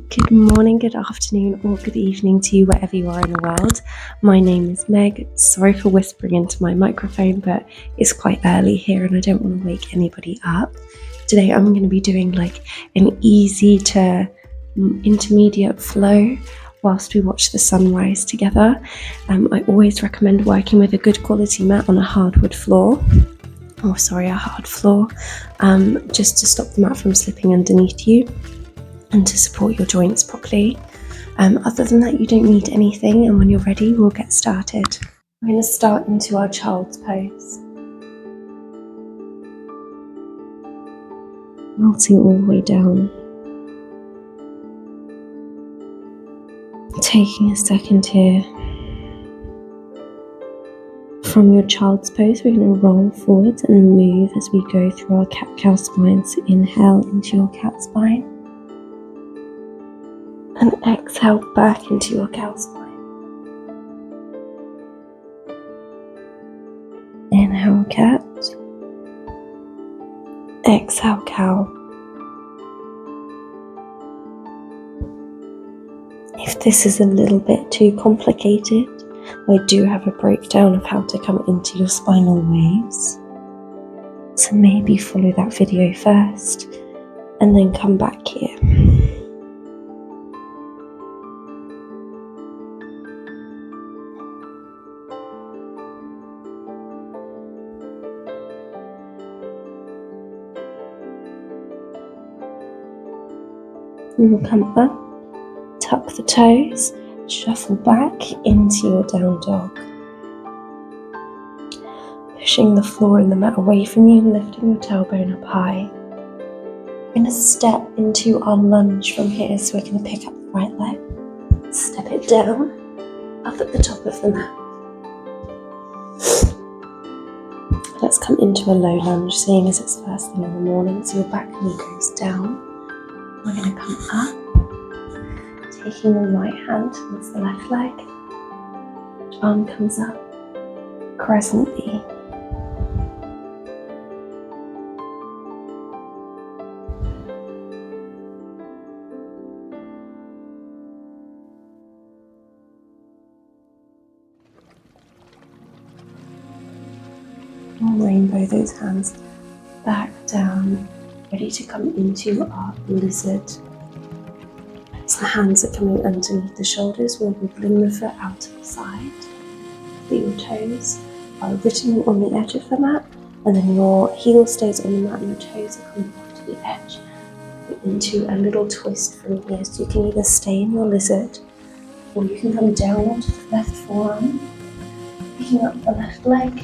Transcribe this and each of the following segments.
Good morning, good afternoon, or good evening to you wherever you are in the world. My name is Meg. Sorry for whispering into my microphone, but it's quite early here and I don't want to wake anybody up. Today I'm going to be doing like an easy to intermediate flow whilst we watch the sunrise together. I always recommend working with a good quality mat on a hardwood floor. A hard floor, just to stop the mat from slipping underneath you and to support your joints properly. Other than that, you don't need anything, and when you're ready, we'll get started. We're going to start into our child's pose. Melting all the way down. Taking a second here. From your child's pose, we're going to roll forwards and move as we go through our cat-cow spine. So inhale into your cat spine. And exhale back into your cow spine. Inhale cat. Exhale cow. If this is a little bit too complicated, I do have a breakdown of how to come into your spinal waves. So maybe follow that video first and then come back here. And we'll come up, tuck the toes, shuffle back into your down dog. Pushing the floor and the mat away from you and lifting your tailbone up high. We're going to step into our lunge from here, so we're going to pick up the right leg, step it down, up at the top of the mat. Let's come into a low lunge, seeing as it's first thing in the morning, so your back knee goes down. We're going to come up, taking the right hand towards the left leg. Arm comes up, crescent B. Rainbow those hands back down, ready to come into our lizard. So the hands are coming underneath the shoulders, we're wiggling the foot out to the side. Your toes are written on the edge of the mat, and then your heel stays on the mat and your toes are coming off to the edge. Into a little twist from here, so you can either stay in your lizard, or you can come down onto the left forearm, picking up the left leg,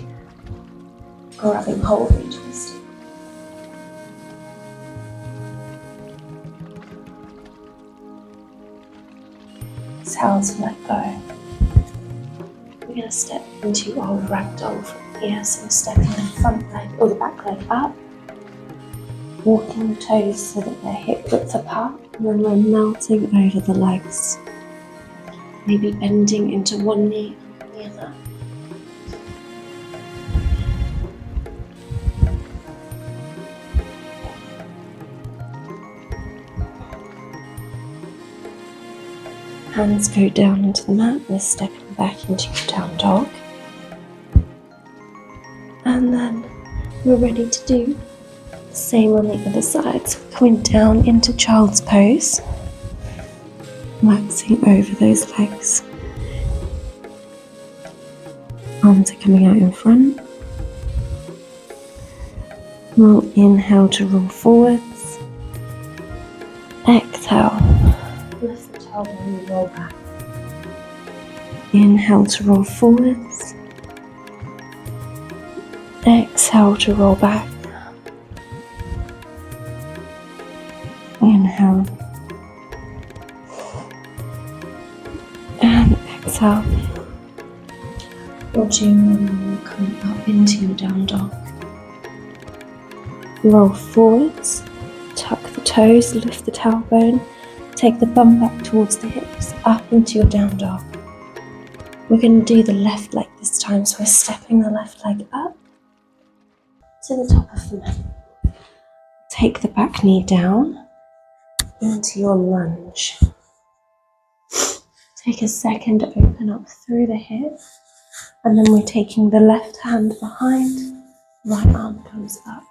grabbing hold and twisting. Exhale to let go. We're going to step into our ragdoll from here, so we're stepping the front leg or the back leg up, walking the toes so that they're hip width apart, and then we're melting over the legs, maybe bending into one knee and the other. Hands go down into the mat, we're stepping back into your down dog. And then we're ready to do the same on the other side. So we're coming down into child's pose, waxing over those legs. Arms are coming out in front. We'll inhale to roll forwards. Exhale. Lift the tailbone and roll back. Inhale to roll forwards. Exhale to roll back. Inhale. And exhale. Watching when you're coming up into your down dog. Roll forwards. Tuck the toes, lift the tailbone. Take the bum back towards the hips, up into your down dog. We're going to do the left leg this time, so we're stepping the left leg up to the top of the mat. Take the back knee down, into your lunge. Take a second to open up through the hip, and then we're taking the left hand behind, right arm comes up.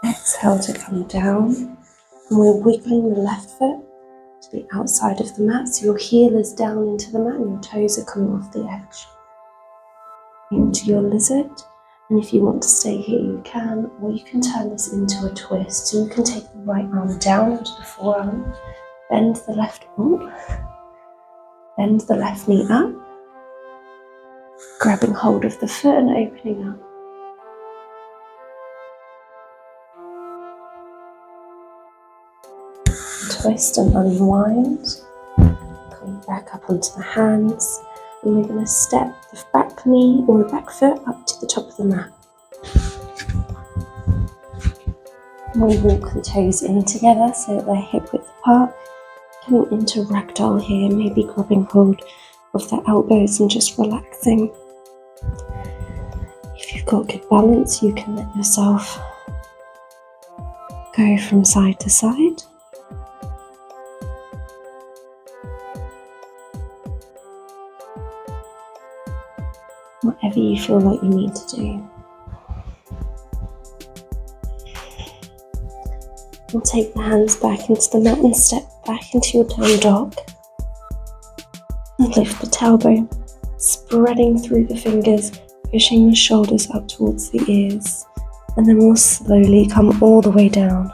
Exhale to come down, and we're wiggling the left foot to the outside of the mat, so your heel is down into the mat and your toes are coming off the edge. Into your lizard, and if you want to stay here you can, or you can turn this into a twist. So you can take the right arm down onto the forearm, bend the left knee up, grabbing hold of the foot and opening up. Twist and unwind, coming back up onto the hands, and we're going to step the back knee or the back foot up to the top of the mat. And we walk the toes in together so that they're hip width apart, coming into ragdoll here, maybe grabbing hold of the elbows and just relaxing. If you've got good balance, you can let yourself go from side to side. Whatever you feel like you need to do. We'll take the hands back into the mat and step back into your down dog. And lift the tailbone, spreading through the fingers, pushing the shoulders up towards the ears. And then we'll slowly come all the way down.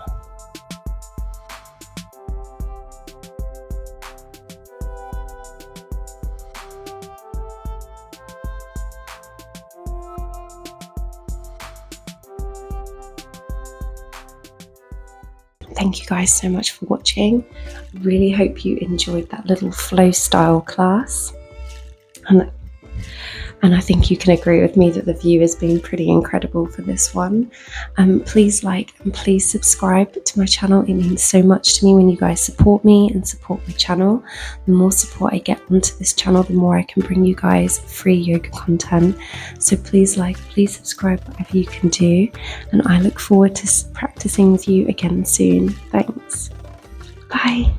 Thank you guys so much for watching. I really hope you enjoyed that little flow style class. And I think you can agree with me that the view has been pretty incredible for this one. Please like and please subscribe to my channel. It means so much to me when you guys support me and support my channel. The more support I get onto this channel, the more I can bring you guys free yoga content. So please like, please subscribe, whatever you can do. And I look forward to practicing with you again soon. Thanks. Bye.